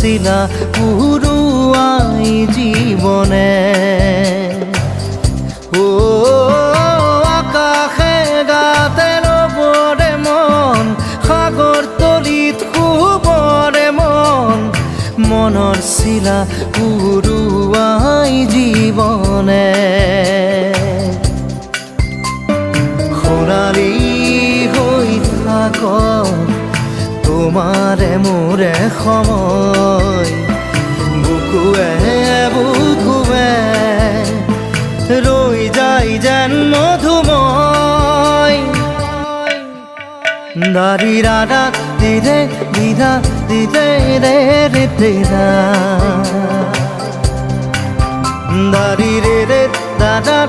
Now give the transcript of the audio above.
শিলা পুরুয়াই জীবনে ও আকাশে গাতে রবরে মন সাগর তলিত শুবরে মন মনৰ শিলা পুরুয়াই জীবনে সোণালী হৈ থাক তোমাৰে মোৰে সময় বুকুৱে বুকুৱে ৰৈ যায় যেন মধুময় দাৰি ৰাধা দিদে দিদা দিদে ৰে ৰে দিদা দাৰি ৰে ৰে দাদা